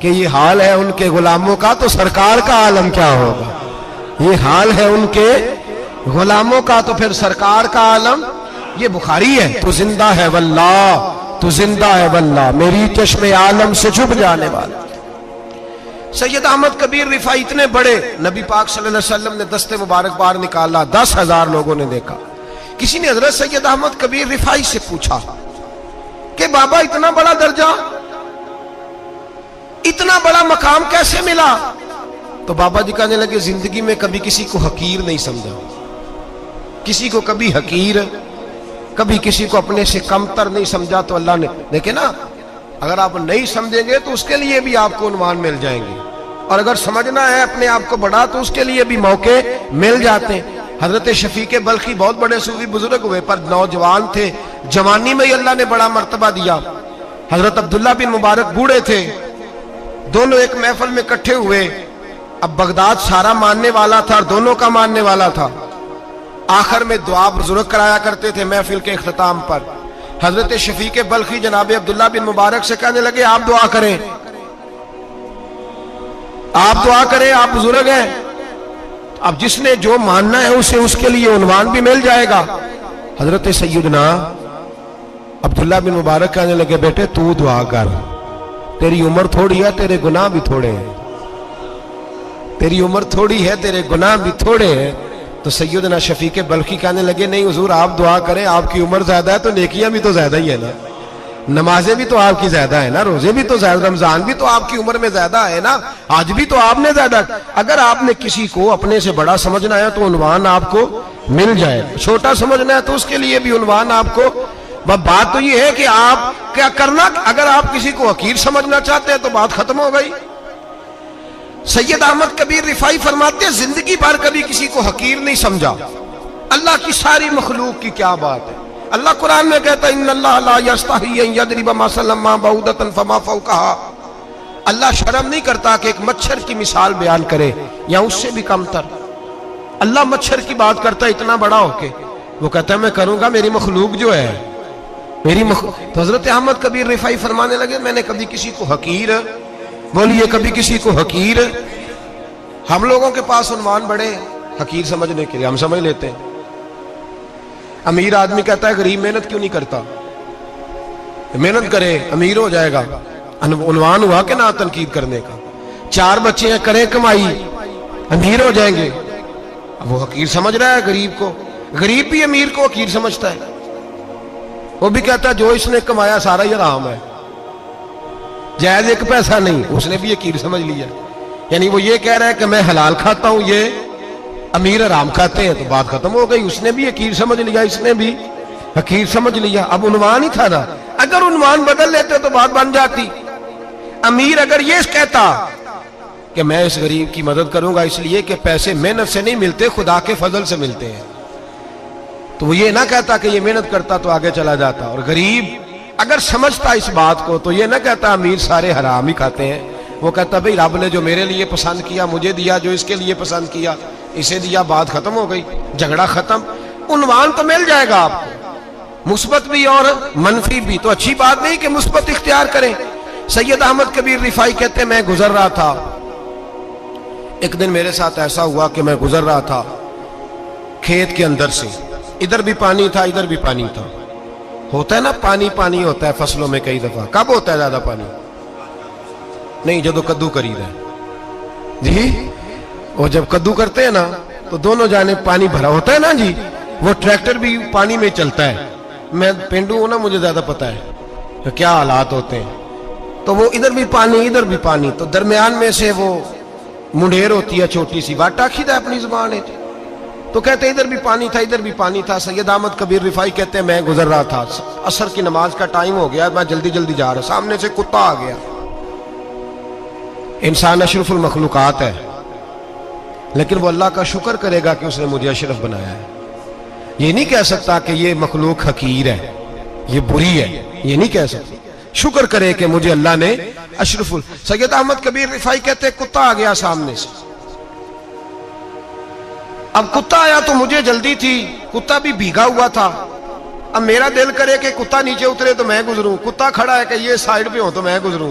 کہ یہ حال ہے ان کے غلاموں کا تو سرکار کا عالم کیا ہوگا. یہ حال ہے ان کے غلاموں کا تو پھر سرکار کا عالم. یہ بخاری ہے. تو زندہ ہے واللہ، تو زندہ ہے واللہ، میری چشم عالم سے چھپ جانے والا. سید احمد کبیر رفاعی اتنے بڑے، نبی پاک صلی اللہ علیہ وسلم نے دست مبارک بار نکالا، 10,000 لوگوں نے دیکھا. کسی نے حضرت سید احمد کبیر رفاعی سے پوچھا کہ بابا اتنا بڑا درجہ، اتنا بڑا مقام کیسے ملا؟ تو بابا جی کہنے لگے زندگی میں کبھی کسی کو حقیر نہیں سمجھا، کسی کو کبھی حقیر، کبھی کسی کو اپنے سے کمتر نہیں سمجھا. تو اللہ نے دیکھے نا، اگر آپ نہیں سمجھیں گے تو اس کے لیے بھی آپ کو عنوان مل جائیں گے، اور اگر سمجھنا ہے اپنے آپ کو بڑا تو اس کے لیے بھی موقع مل جاتے ہیں. حضرت شفیق بلخی بہت بڑے صوفی بزرگ ہوئے، پر نوجوان تھے، جوانی میں ہی اللہ نے بڑا مرتبہ دیا. حضرت عبداللہ بن مبارک بوڑھے تھے، دونوں ایک محفل میں اکٹھے ہوئے. اب بغداد سارا ماننے والا تھا اور دونوں کا ماننے والا تھا. آخر میں دعا بزرگ کرایا کرتے تھے محفل کے اختتام پر. حضرت شفیق بلخی جناب عبداللہ بن مبارک سے کہنے لگے آپ دعا کریں، آپ دعا کریں، آپ بزرگ ہیں. اب جس نے جو ماننا ہے اسے اس کے لیے عنوان بھی مل جائے گا. حضرت سیدنا عبداللہ بن مبارک کہنے لگے بیٹے تو دعا کر، تیری عمر تھوڑی ہے، تیرے گناہ بھی تھوڑے ہیں، تیری عمر تھوڑی ہے، تیرے گناہ بھی تھوڑے ہیں. تو سیدنا شفیق بلخی کہنے لگے نہیں حضور آپ دعا کریں، آپ کی عمر زیادہ ہے تو نیکیاں بھی تو زیادہ ہی ہے نا، نمازیں بھی تو آپ کی زیادہ ہے نا، روزے بھی تو زیادہ، رمضان بھی تو آپ کی عمر میں زیادہ ہے نا، آج بھی تو آپ نے زیادہ. اگر آپ نے کسی کو اپنے سے بڑا سمجھنا ہے تو عنوان آپ کو مل جائے، چھوٹا سمجھنا ہے تو اس کے لیے بھی عنوان آپ کو. بات تو یہ ہے کہ آپ کیا کرنا، اگر آپ کسی کو حقیر سمجھنا چاہتے ہیں تو بات ختم ہو گئی. سید احمد کبیر رفاعی فرماتے ہیں زندگی بھر کبھی کسی کو حقیر نہیں سمجھا. اللہ کی ساری مخلوق کی کیا بات ہے. اللہ قرآن میں کہتا ہے ان اللہ لا یستحی ان یضرب مثلا ما بعوضۃ فما فوقها. اللہ شرم نہیں کرتا کہ ایک مچھر کی مثال بیان کرے یا اس سے بھی کم تر. اللہ مچھر کی بات کرتا ہے اتنا بڑا ہو کے، وہ کہتا ہے میں کروں گا، میری مخلوق جو ہے میری تو حضرت احمد کبیر رفاعی فرمانے لگے میں نے کبھی کسی کو حقیر، بولیے کبھی کسی کو حقیر. ہم لوگوں کے پاس عنوان بڑے حقیر سمجھنے کے لیے، ہم سمجھ لیتے ہیں. امیر آدمی کہتا ہے غریب محنت کیوں نہیں کرتا، محنت کرے امیر ہو جائے گا. عنوان ہوا کہ نہ تنقید کرنے کا. 4 بچے ہیں کریں کمائی امیر ہو جائیں گے. اب وہ حقیر سمجھ رہا ہے غریب کو. غریب بھی امیر کو حقیر سمجھتا ہے، وہ بھی کہتا ہے جو اس نے کمایا سارا ہی حرام ہے، جائز ایک پیسہ نہیں، اس نے بھی حقیر سمجھ لیا. یعنی وہ یہ کہہ رہا ہے کہ میں حلال کھاتا ہوں، یہ امیر حرام کھاتے ہیں، تو بات ختم ہو گئی. اس نے بھی حقیر سمجھ لیا، اس نے بھی حقیر سمجھ لیا. اب عنوان ہی تھا نا، اگر عنوان بدل لیتے تو بات بن جاتی. امیر اگر یہ کہتا کہ میں اس غریب کی مدد کروں گا اس لیے کہ پیسے محنت سے نہیں ملتے، خدا کے فضل سے ملتے ہیں، تو وہ یہ نہ کہتا کہ یہ محنت کرتا تو آگے چلا جاتا. اور غریب اگر سمجھتا اس بات کو تو یہ نہ کہتا امیر سارے حرام ہی کھاتے ہیں، وہ کہتا بھئی رب نے جو میرے لیے پسند کیا مجھے دیا، جو اس کے لیے پسند کیا اسے دیا، بات ختم ہو گئی، جھگڑا ختم. عنوان تو مل جائے گا آپ کو، مثبت بھی اور منفی بھی. تو اچھی بات نہیں کہ مثبت اختیار کریں. سید احمد کبیر رفاعی کہتے ہیں میں گزر رہا تھا، ایک دن میرے ساتھ ایسا ہوا کہ میں گزر رہا تھا کھیت کے اندر سے، ادھر بھی پانی تھا ادھر بھی پانی تھا. ہوتا ہے نا پانی پانی ہوتا ہے فصلوں میں کئی دفعہ. کب ہوتا ہے زیادہ پانی؟ نہیں جب کدو کرید ہے جی، وہ جب کدو کرتے ہیں نا تو دونوں جانب پانی بھرا ہوتا ہے نا جی، وہ ٹریکٹر بھی پانی میں چلتا ہے. میں پینڈو ہوں نا، مجھے زیادہ پتا ہے کیا حالات ہوتے ہیں. تو وہ ادھر بھی پانی ادھر بھی پانی، تو درمیان میں سے وہ منڈیر ہوتی ہے چھوٹی سی، واٹا کھیدا ہے اپنی زبان ہے. تو کہتے ہیں ادھر بھی پانی تھا ادھر بھی پانی تھا. سید احمد کبیر رفاعی کہتے ہیں میں گزر رہا تھا، عصر کی نماز کا ٹائم ہو گیا، میں جلدی جلدی جا رہا، سامنے سے کتا آ گیا. انسان اشرف المخلوقات ہے، لیکن وہ اللہ کا شکر کرے گا کہ اس نے مجھے اشرف بنایا ہے. یہ نہیں کہہ سکتا کہ یہ مخلوق حقیر ہے، یہ بری ہے، یہ نہیں کہہ سکتا. شکر کرے کہ مجھے اللہ نے اشرف. سید احمد کبیر رفاعی کہتے ہیں کتا آ گیا سامنے سے. اب کتا آیا تو مجھے جلدی تھی، کتا بھی بھیگا ہوا تھا. اب میرا دل کرے کہ کتا نیچے اترے تو میں گزروں، کتا کھڑا ہے کہ یہ سائیڈ پہ ہو تو میں گزروں.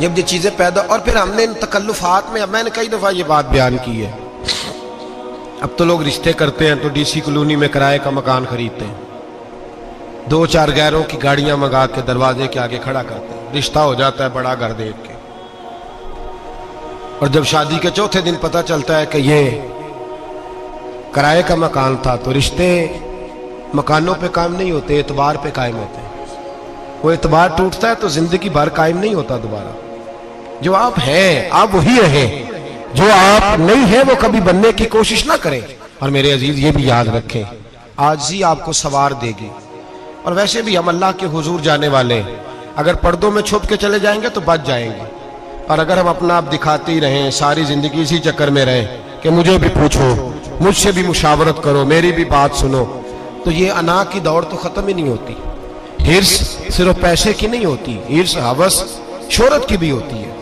جب یہ چیزیں پیدا، اور پھر ہم نے ان تکلفات میں، اب میں نے کئی دفعہ یہ بات بیان کی ہے، اب تو لوگ رشتے کرتے ہیں تو ڈی سی کالونی میں کرائے کا مکان خریدتے ہیں، 2-4 غیروں کی گاڑیاں منگا کے دروازے کے آگے کھڑا کرتے ہیں، رشتہ ہو جاتا ہے بڑا گھر دیکھ کے، اور جب شادی کے چوتھے دن پتہ چلتا ہے کہ یہ کرائے کا مکان تھا، تو رشتے مکانوں پہ قائم نہیں ہوتے، اعتبار پہ قائم ہوتے ہیں۔ وہ اعتبار ٹوٹتا ہے تو زندگی بھر قائم نہیں ہوتا دوبارہ۔ جو آپ ہیں آپ وہی رہیں، جو آپ نہیں ہیں وہ کبھی بننے کی کوشش نہ کریں۔ اور میرے عزیز یہ بھی یاد رکھیں، عاجزی آپ کو سوار دے گی۔ اور ویسے بھی ہم اللہ کے حضور جانے والے، اگر پردوں میں چھپ کے چلے جائیں گے تو بچ جائیں گے، اور اگر ہم اپنا آپ دکھاتے ہی رہیں، ساری زندگی اسی چکر میں رہیں کہ مجھے بھی پوچھو، مجھ سے بھی مشاورت کرو، میری بھی بات سنو، تو یہ انا کی دوڑ تو ختم ہی نہیں ہوتی۔ ہرس صرف پیسے کی نہیں ہوتی، ہرس ہوس شہرت کی بھی ہوتی ہے۔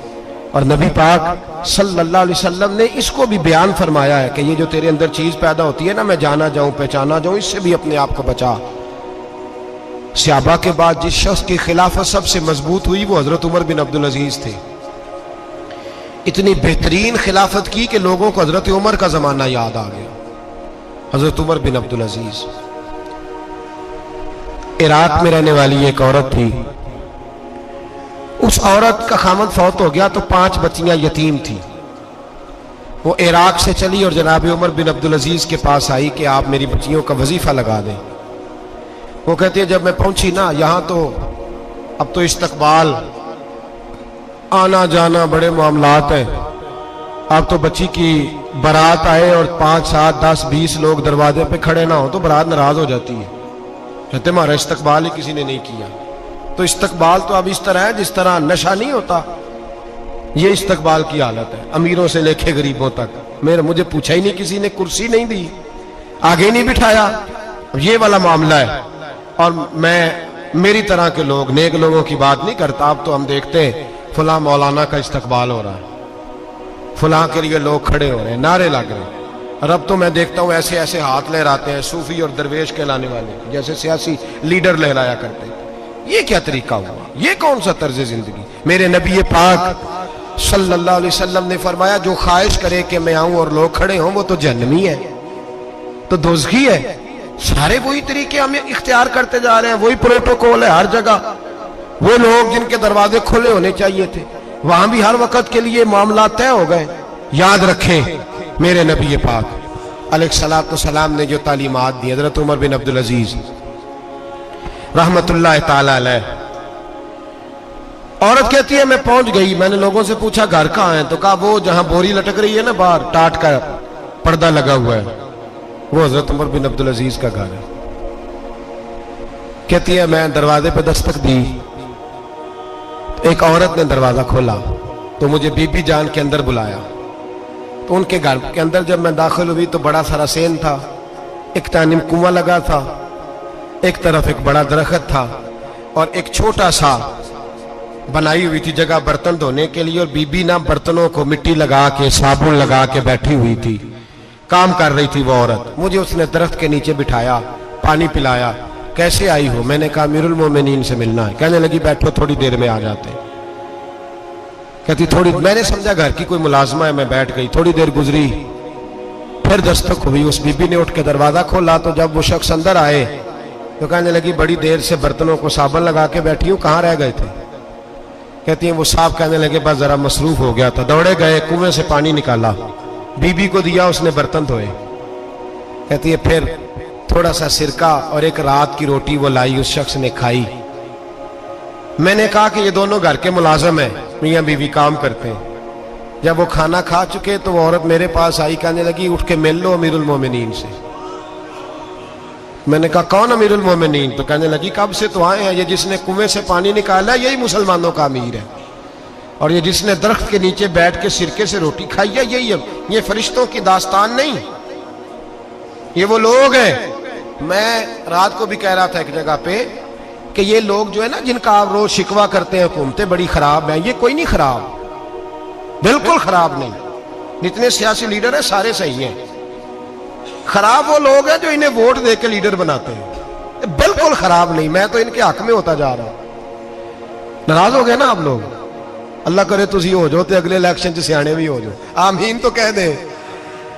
اور نبی پاک صلی اللہ علیہ وسلم نے اس کو بھی بیان فرمایا ہے کہ یہ جو تیرے اندر چیز پیدا ہوتی ہے نا، میں جانا جاؤں پہچانا جاؤں، اس سے بھی اپنے آپ کو بچا۔ صحابہ کے بعد جس شخص کی خلافت سب سے مضبوط ہوئی وہ حضرت عمر بن عبدالعزیز تھے۔ اتنی بہترین خلافت کی کہ لوگوں کو حضرت عمر کا زمانہ یاد آ گیا۔ حضرت عمر بن عبدالعزیز عراق میں رہنے والی ایک عورت تھی، اس عورت کا خامد فوت ہو گیا تو 5 بچیاں یتیم تھی۔ وہ عراق سے چلی اور جناب عمر بن عبدالعزیز کے پاس آئی کہ آپ میری بچیوں کا وظیفہ لگا دیں۔ وہ کہتے ہیں جب میں پہنچی نا یہاں تو اب تو استقبال، آنا جانا بڑے معاملات ہیں، اب تو بچی کی برات آئے اور 5 7 10 20 لوگ دروازے پہ کھڑے نہ ہوں تو برات ناراض ہو جاتی ہے، کہتے ہمارا استقبال ہی کسی نے نہیں کیا۔ تو استقبال تو اب اس طرح ہے جس طرح نشہ نہیں ہوتا، یہ استقبال کی حالت ہے، امیروں سے لے کے غریبوں تک۔ مجھے پوچھا ہی نہیں کسی نے، کرسی نہیں دی، آگے نہیں بٹھایا، یہ والا معاملہ ہے۔ اور میں میری طرح کے لوگ، نیک لوگوں کی بات نہیں کرتا، اب تو ہم دیکھتے ہیں فلاں مولانا کا استقبال ہو رہا ہے، فلاں کے لیے لوگ کھڑے ہو رہے ہیں، نعرے لگ رہے ہیں، اور اب تو میں دیکھتا ہوں ایسے ایسے ہاتھ لہراتے ہیں صوفی اور درویش کہلانے والے، جیسے سیاسی لیڈر لہرایا کرتے ہیں۔ یہ کیا طریقہ ہوا؟ یہ کون سا طرز زندگی؟ میرے نبی پاک صلی اللہ علیہ وسلم نے فرمایا جو خواہش کرے کہ میں آؤں اور لوگ کھڑے ہوں وہ تو جہنمی ہے، تو دوزخی ہے۔ سارے وہی طریقے ہم اختیار کرتے جا رہے ہیں، وہی پروٹوکول ہے ہر جگہ۔ وہ لوگ جن کے دروازے کھلے ہونے چاہیے تھے وہاں بھی ہر وقت کے لیے معاملات طے ہو گئے۔ یاد رکھیں میرے نبی پاک علیہ الصلوۃ والسلام نے جو تعلیمات دی، حضرت عمر بن عبدالعزیز رحمت اللہ تعالی علیہ، عورت کہتی ہے میں پہنچ گئی، میں نے لوگوں سے پوچھا گھر کہاں ہے، تو کہا وہ جہاں بوری لٹک رہی ہے نا باہر، ٹاٹ کا پردہ لگا ہوا ہے، وہ حضرت عمر بن عبدالعزیز کا گھر ہے۔ کہتی ہے میں دروازے پہ دستک دی، ایک عورت نے دروازہ کھولا تو مجھے بی بی جان کے اندر بلایا۔ تو ان کے گھر کے اندر جب میں داخل ہوئی تو بڑا سارا سین تھا، ایک جانب کنواں لگا تھا، ایک طرف ایک بڑا درخت تھا، اور ایک چھوٹا سا بنائی ہوئی تھی جگہ برتن دھونے کے لیے، اور بی بی نہ برتنوں کو مٹی لگا کے صابن لگا کے بیٹھی ہوئی تھی، کام کر رہی تھی وہ عورت۔ مجھے اس نے درخت کے نیچے بٹھایا، پانی پلایا۔ کیسے آئی ہو؟ میں نے کہا امیر المومنین سے ملنا ہے۔ کہنے لگی بیٹھو تھوڑی دیر میں آ جاتے۔ کہتی تھوڑی، میں نے سمجھا گھر کی کوئی ملازمہ ہے، میں بیٹھ گئی۔ تھوڑی دیر گزری، پھر دستک ہوئی، اس بی بی نے اٹھ کے دروازہ کھولا تو جب وہ شخص اندر آئے تو کہنے لگی بڑی دیر سے برتنوں کو صابن لگا کے بیٹھی ہوں، کہاں رہ گئے تھے؟ کہتی ہیں وہ صاحب کہنے لگے بس ذرا مصروف ہو گیا تھا، دوڑے گئے کنویں سے پانی نکالا، بی بی کو دیا، اس نے برتن دھوئے۔ کہتی ہے پھر تھوڑا سا سرکہ اور ایک رات کی روٹی وہ لائی، اس شخص نے کھائی۔ میں نے کہا کہ یہ دونوں گھر کے ملازم ہیں، میاں بیوی کام کرتے ہیں۔ جب وہ کھانا کھا چکے تو وہ عورت میرے پاس آئی، کہنے لگی اٹھ کے مل لو امیر المومنین سے۔ میں نے کہا کون امیر المومنین؟ تو کہنے لگی کب سے تو آئے ہیں، یہ جس نے کنویں سے پانی نکالا یہی مسلمانوں کا امیر ہے، اور یہ جس نے درخت کے نیچے بیٹھ کے سرکے سے روٹی کھائی ہے یہی ہے۔ یہ فرشتوں کی داستان نہیں، یہ وہ لوگ ہیں۔ میں رات کو بھی کہہ رہا تھا ایک جگہ پہ کہ یہ لوگ جو ہے نا جن کا آپ روز شکوہ کرتے ہیں حکومتیں بڑی خراب ہیں، یہ کوئی نہیں خراب، بالکل خراب نہیں۔ جتنے سیاسی لیڈر ہیں سارے صحیح ہیں، خراب وہ لوگ ہیں جو انہیں ووٹ دے کے لیڈر بناتے ہیں، بالکل خراب نہیں۔ میں تو ان کے حق میں ہوتا جا رہا ہوں۔ ناراض ہو گئے نا آپ لوگ؟ اللہ کرے تسی ہو جاؤ تو اگلے الیکشن سے سیانے بھی ہو جاؤ، آمین تو کہہ دیں۔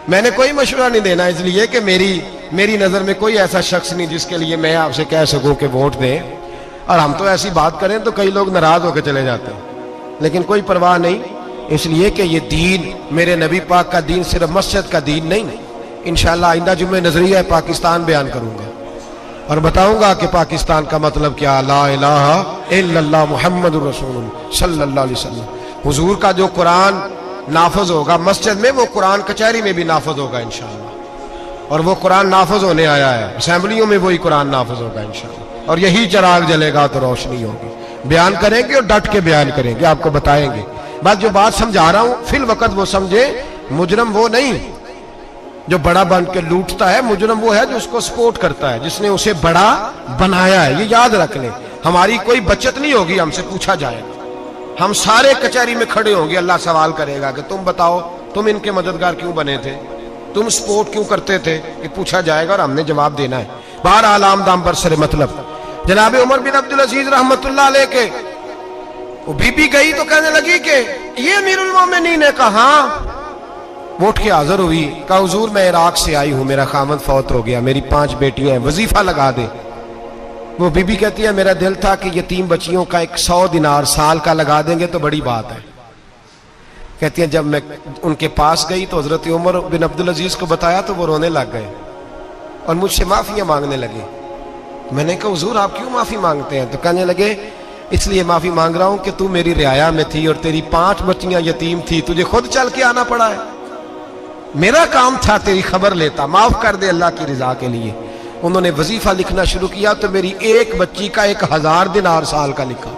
میں نے کوئی مشورہ نہیں دینا، اس لیے کہ میری نظر میں کوئی ایسا شخص نہیں جس کے لیے میں آپ سے کہہ سکوں کہ ووٹ دیں، اور ہم تو ایسی بات کریں تو کئی لوگ ناراض ہو کے چلے جاتے ہیں، لیکن کوئی پرواہ نہیں، اس لیے کہ یہ دین میرے نبی پاک کا دین صرف مسجد کا دین نہیں۔ انشاءاللہ آئندہ جمعہ نظریہ پاکستان بیان کروں گا اور بتاؤں گا کہ پاکستان کا مطلب کیا، لا الہ الا اللہ محمد رسول اللہ صلی اللہ علیہ وسلم۔ حضور کا جو قرآن نافذ ہوگا مسجد میں، وہ قرآن کچہری میں بھی نافذ ہوگا انشاءاللہ، اور وہ قرآن نافذ ہونے آیا ہے، اسمبلیوں میں وہی قرآن نافذ ہوگا انشاءاللہ، اور یہی چراغ جلے گا تو روشنی ہوگی۔ بیان کریں گے اور ڈٹ کے بیان کریں گے، آپ کو بتائیں گے۔ بات جو بات سمجھا رہا ہوں فی الوقت وہ سمجھے، مجرم وہ نہیں جو بڑا بن کے لوٹتا ہے، مجرم وہ ہے جو اس کو سپورٹ کرتا ہے، جس نے اسے بڑا بنایا ہے۔ یہ یاد رکھ لیں، ہماری کوئی بچت نہیں ہوگی، ہم سے پوچھا جائے گا، ہم سارے کچہری میں کھڑے ہوں گے، اللہ سوال کرے گا کہ تم بتاؤ تم ان کے مددگار کیوں بنے تھے، تم سپورٹ کیوں کرتے تھے، یہ پوچھا جائے گا اور ہم نے جواب دینا ہے۔ بہرحال عام دام برسر مطلب جناب عمر بن عبدالعزیز رحمت اللہ علیہ کے وہ بی بی گئی تو کہنے لگی کہ یہ امیر المومنین نے کہا، ہاں ووٹ کے حاضر ہوئی، کہا حضور میں عراق سے آئی ہوں، میرا خامد فوت ہو گیا، میری 5 بیٹیاں ہیں، وظیفہ لگا دے۔ وہ بی بی کہتی ہے میرا دل تھا کہ یتیم بچیوں کا 100 دینار سال کا لگا دیں گے تو بڑی بات ہے۔ کہتی ہیں جب میں ان کے پاس گئی تو حضرت عمر بن عبدالعزیز کو بتایا تو وہ رونے لگ گئے اور مجھ سے معافیاں مانگنے لگے۔ میں نے کہا حضور آپ کیوں معافی مانگتے ہیں؟ تو کہنے لگے اس لیے معافی مانگ رہا ہوں کہ تو میری رعایا میں تھی اور تیری 5 بچیاں یتیم تھی، تجھے خود چل کے آنا پڑا ہے، میرا کام تھا تیری خبر لیتا، معاف کر دے اللہ کی رضا کے لیے۔ انہوں نے وظیفہ لکھنا شروع کیا تو میری ایک بچی کا 1000 دینار سال کا لکھا،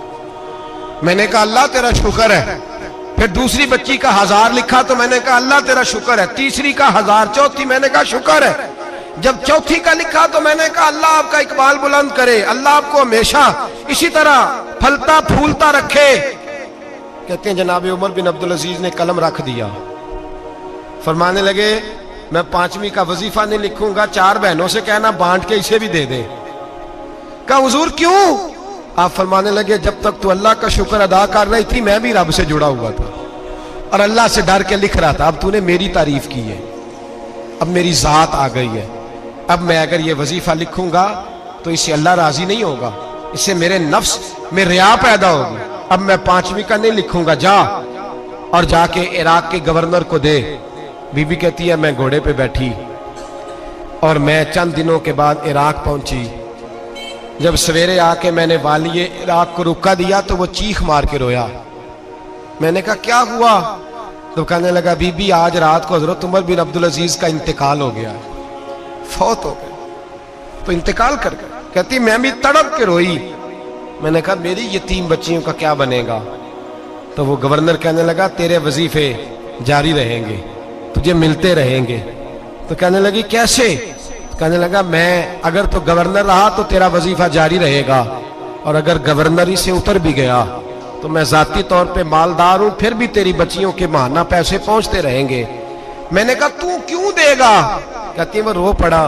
میں نے کہا اللہ تیرا شکر ہے۔ پھر دوسری بچی کا 1000 لکھا تو میں نے کہا اللہ تیرا شکر ہے، تیسری کا 1000، چوتھی میں نے کہا شکر ہے۔ جب چوتھی کا لکھا تو میں نے کہا اللہ آپ کا اقبال بلند کرے، اللہ آپ کو ہمیشہ اسی طرح پھلتا پھولتا رکھے۔ کہتے ہیں جناب عمر بن عبدالعزیز نے قلم رکھ دیا، فرمانے لگے میں 5ویں کا وظیفہ نہیں لکھوں گا، 4 بہنوں سے کہنا بانٹ کے اسے بھی دے دیں۔ کہا حضور کیوں؟ آپ فرمانے لگے جب تک تو اللہ کا شکر ادا کر رہی تھی میں بھی رب سے جڑا ہوا تھا اور اللہ سے ڈر کے لکھ رہا تھا، اب تو نے میری تعریف کی ہے، اب میری ذات آ گئی ہے، اب میں اگر یہ وظیفہ لکھوں گا تو اس سے اللہ راضی نہیں ہوگا، اس سے میرے نفس میں ریا پیدا ہوگی، اب میں 5ویں کا نہیں لکھوں گا، جا اور جا کے عراق کے گورنر کو دے۔ بی بی کہتی ہے میں گھوڑے پہ بیٹھی اور میں چند دنوں کے بعد عراق پہنچی، جب سویرے آ کے میں نے والی عراق کو رکا دیا تو وہ چیخ مار کے رویا۔ میں نے کہا کیا ہوا؟ تو کہنے لگا بی بی آج رات کو حضرت عمر بن عبدالعزیز کا انتقال ہو گیا، فوت ہو گئے، تو انتقال کر گئے۔ کہتی میں بھی تڑپ کے روئی۔ میں نے کہا میری یتیم بچیوں کا کیا بنے گا؟ تو وہ گورنر کہنے لگا تیرے وظیفے جاری رہیں گے، تجھے ملتے رہیں گے۔ تو کہنے لگی کیسے؟ کہنے لگا میں اگر تو گورنر رہا تو تیرا وظیفہ جاری رہے گا، اور اگر گورنری سے اتر بھی گیا تو میں ذاتی طور پہ مالدار ہوں، پھر بھی تیری بچیوں کے ماہانہ پیسے پہنچتے رہیں گے۔ میں نے کہا تو کیوں دے گا؟ کہتی وہ رو پڑا۔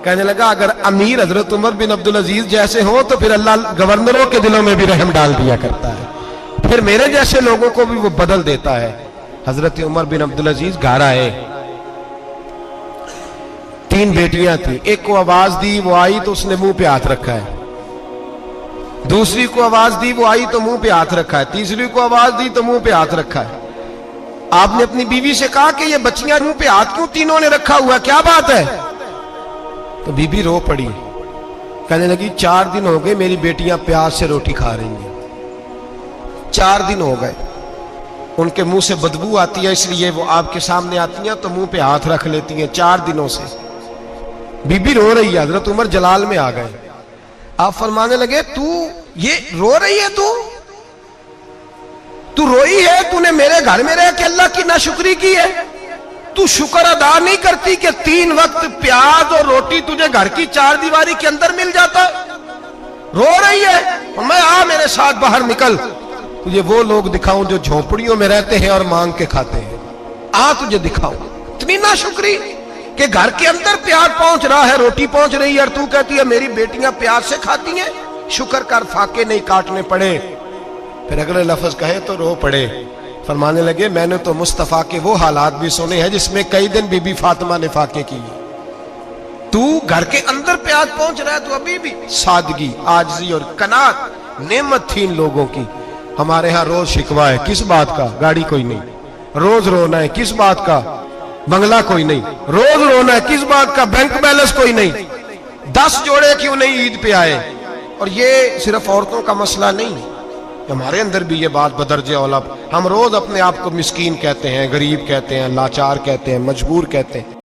کہنے لگا اگر امیر حضرت عمر بن عبدالعزیز جیسے ہوں تو پھر اللہ گورنروں کے دلوں میں بھی رحم ڈال دیا کرتا ہے، پھر میرے جیسے لوگوں کو بھی وہ بدل دیتا ہے۔ حضرت عمر بن عبدالعزیز گھر آئے، 3 بیٹیاں تھیں، ایک کو آواز دی وہ آئی تو اس نے منہ پہ ہاتھ رکھا ہے، دوسری کو آواز دی وہ آئی تو منہ پہ ہاتھ رکھا ہے، تیسری کو آواز دی تو منہ پہ ہاتھ رکھا ہے۔ آپ نے اپنی بیوی سے کہا کہ یہ بچیاں منہ پہ ہاتھ کیوں تینوں نے رکھا ہوا، کیا بات ہے؟ تو بی بی رو پڑی، کہنے لگی 4 دن ہو گئے میری بیٹیاں پیاس سے روٹی کھا رہی ہیں، 4 دن ہو گئے، ان کے منہ سے بدبو آتی ہے اس لیے وہ آپ کے سامنے آتی ہیں تو منہ پہ ہاتھ رکھ لیتی ہیں 4 دنوں سے۔ بی بی رو رہی ہے، حضرت عمر جلال میں آ گئے، آپ فرمانے لگے تو یہ رو رہی ہے، تو روئی ہے، تو نے میرے گھر میں رہ کے اللہ کی ناشکری کی ہے، تو شکر ادا نہیں کرتی کہ 3 وقت پیاز اور روٹی تجھے گھر کی 4 دیواری کے اندر مل جاتا؟ رو رہی ہے، میں آ میرے ساتھ باہر نکل، تجھے وہ لوگ دکھاؤں جو جھونپڑیوں میں رہتے ہیں اور مانگ کے کھاتے ہیں، آ تجھے دکھاؤں۔ اتنی ناشکری کہ گھر کے اندر پیاز پہنچ رہا ہے، روٹی پہنچ رہی ہے، اور تو کہتی ہے میری بیٹیاں پیاز سے کھاتی ہیں، شکر کر فاقے نہیں کاٹنے پڑے۔ پھر اگلے لفظ کہے تو رو پڑے. فرمانے لگے میں نے تو مصطفیٰ کے وہ حالات بھی سنے ہیں جس میں کئی دن بی بی فاطمہ نے فاقے کی. تو گھر کے اندر پہ آج پہنچ رہا ہے تو ابھی بھی سادگی، عاجزی اور قناعت نعمت تھی ان لوگوں کی. ہمارے ہاں روز شکوا ہے، کس بات کا؟ گاڑی کوئی نہیں. روز رونا ہے، کس بات کا؟ بنگلہ کوئی نہیں. روز رونا ہے، کس بات کا؟ بینک بیلنس کوئی نہیں. 10 جوڑے کیوں نہیں عید پہ آئے؟ اور یہ صرف عورتوں کا مسئلہ نہیں، ہمارے اندر بھی یہ بات بدرجہ اولا. ہم روز اپنے آپ کو مسکین کہتے ہیں، غریب کہتے ہیں، لاچار کہتے ہیں، مجبور کہتے ہیں.